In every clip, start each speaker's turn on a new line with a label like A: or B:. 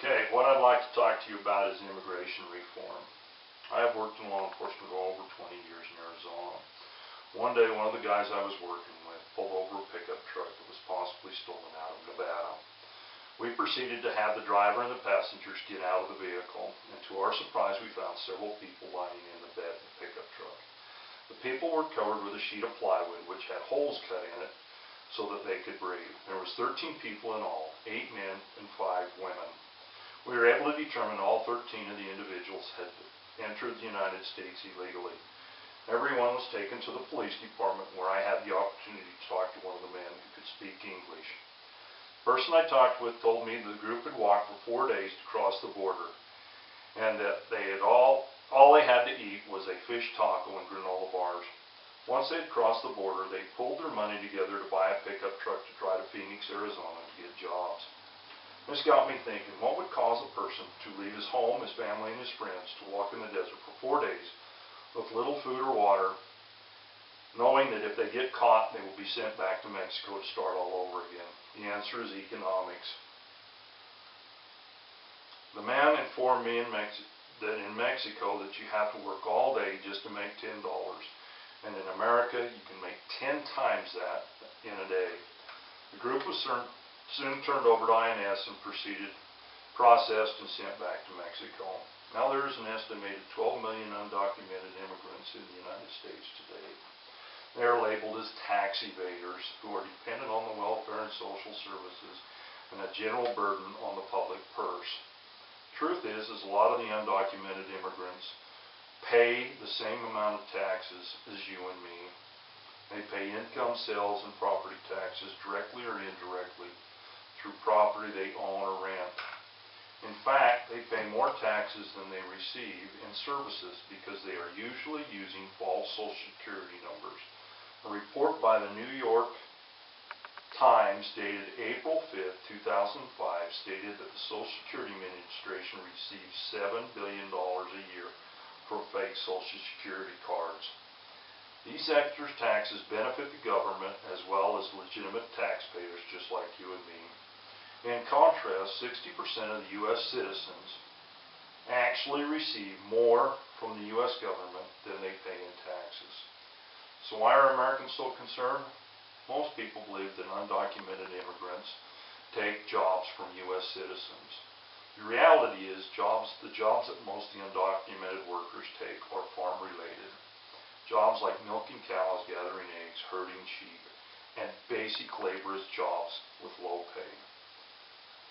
A: Okay, what I'd like to talk to you about is immigration reform. I have worked in law enforcement for over 20 years in Arizona. One day, one of the guys I was working with pulled over a pickup truck that was possibly stolen out of Nevada. We proceeded to have the driver and the passengers get out of the vehicle, and to our surprise, we found several people lying in the bed of the pickup truck. The people were covered with a sheet of plywood which had holes cut in it so that they could breathe. There was 13 people in all, 8 men and 5 women. We were able to determine all 13 of the individuals had entered the United States illegally. Everyone was taken to the police department, where I had the opportunity to talk to one of the men who could speak English. The person I talked with told me the group had walked for 4 days to cross the border, and that they had all they had to eat was a fish taco and granola bars. Once they had crossed the border, they pulled their money together to buy a pickup truck to drive to Phoenix, Arizona to get jobs. This got me thinking, what would cause a person to leave his home, his family, and his friends to walk in the desert for 4 days with little food or water, knowing that if they get caught, they will be sent back to Mexico to start all over again? The answer is economics. The man informed me that in Mexico that you have to work all day just to make $10, and in America you can make 10 times that in a day. The group was soon turned over to INS and processed and sent back to Mexico. Now there is an estimated 12 million undocumented immigrants in the United States today. They are labeled as tax evaders who are dependent on the welfare and social services and a general burden on the public purse. Truth is a lot of the undocumented immigrants pay the same amount of taxes as you and me. They pay income, sales, and property taxes directly or indirectly through property they own or rent. In fact, they pay more taxes than they receive in services because they are usually using false Social Security numbers. A report by the New York Times dated April 5, 2005 stated that the Social Security Administration receives $7 billion a year from fake Social Security cards. These extra taxes benefit the government as well as legitimate taxpayers just like you and me. In contrast, 60% of the U.S. citizens actually receive more from the U.S. government than they pay in taxes. So why are Americans so concerned? Most people believe that undocumented immigrants take jobs from U.S. citizens. The reality is the jobs that most of the undocumented workers take are farm-related. Jobs like milking cows, gathering eggs, herding sheep, and basic laborers jobs with low pay.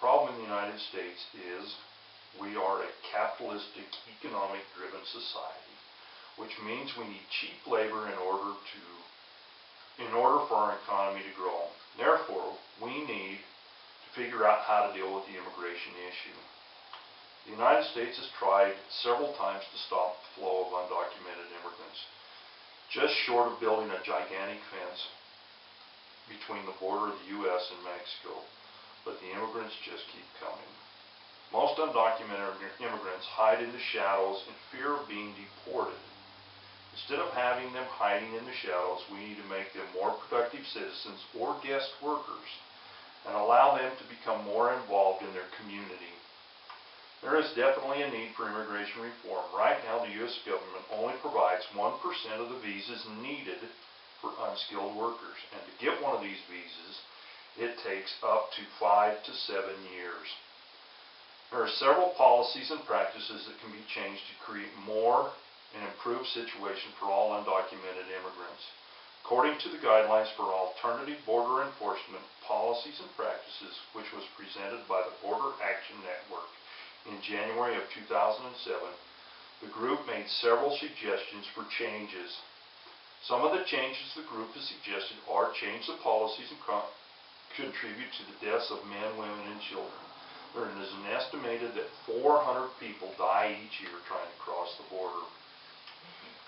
A: The problem in the United States is we are a capitalistic, economic-driven society, which means we need cheap labor in order for our economy to grow. Therefore, we need to figure out how to deal with the immigration issue. The United States has tried several times to stop the flow of undocumented immigrants, just short of building a gigantic fence between the border of the U.S. and Mexico. But the immigrants just keep coming. Most undocumented immigrants hide in the shadows in fear of being deported. Instead of having them hiding in the shadows, we need to make them more productive citizens or guest workers and allow them to become more involved in their community. There is definitely a need for immigration reform. Right now, the U.S. government only provides 1% of the visas needed for unskilled workers. And to get one of these visas, it takes up to 5 to 7 years. There are several policies and practices that can be changed to create more and improved situation for all undocumented immigrants. According to the Guidelines for Alternative Border Enforcement Policies and Practices, which was presented by the Border Action Network in January of 2007, the group made several suggestions for changes. Some of the changes the group has suggested are change the policies and contribute to the deaths of men, women, and children. There is an estimated that 400 people die each year trying to cross the border.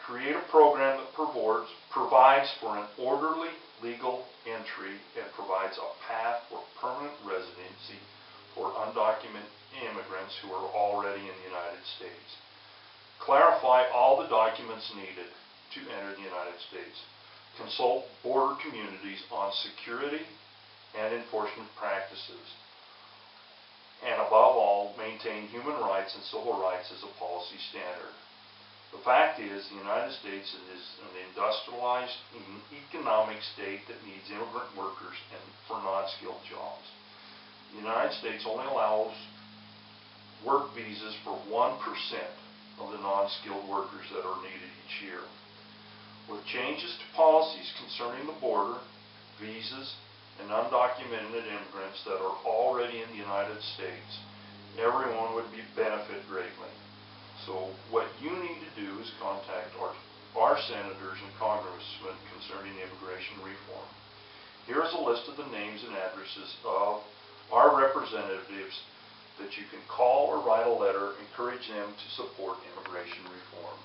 A: Create a program that provides for an orderly legal entry and provides a path for permanent residency for undocumented immigrants who are already in the United States. Clarify all the documents needed to enter the United States. Consult border communities on security and enforcement practices. and above all, maintain human rights and civil rights as a policy standard. The fact is, the United States is an industrialized economic state that needs immigrant workers and for non-skilled jobs. The United States only allows work visas for 1% of the non-skilled workers that are needed each year. With changes to policies concerning the border, visas, and undocumented immigrants that are already in the United States, everyone would benefit greatly. So what you need to do is contact our senators and congressmen concerning immigration reform. Here is a list of the names and addresses of our representatives that you can call or write a letter encouraging them to support immigration reform.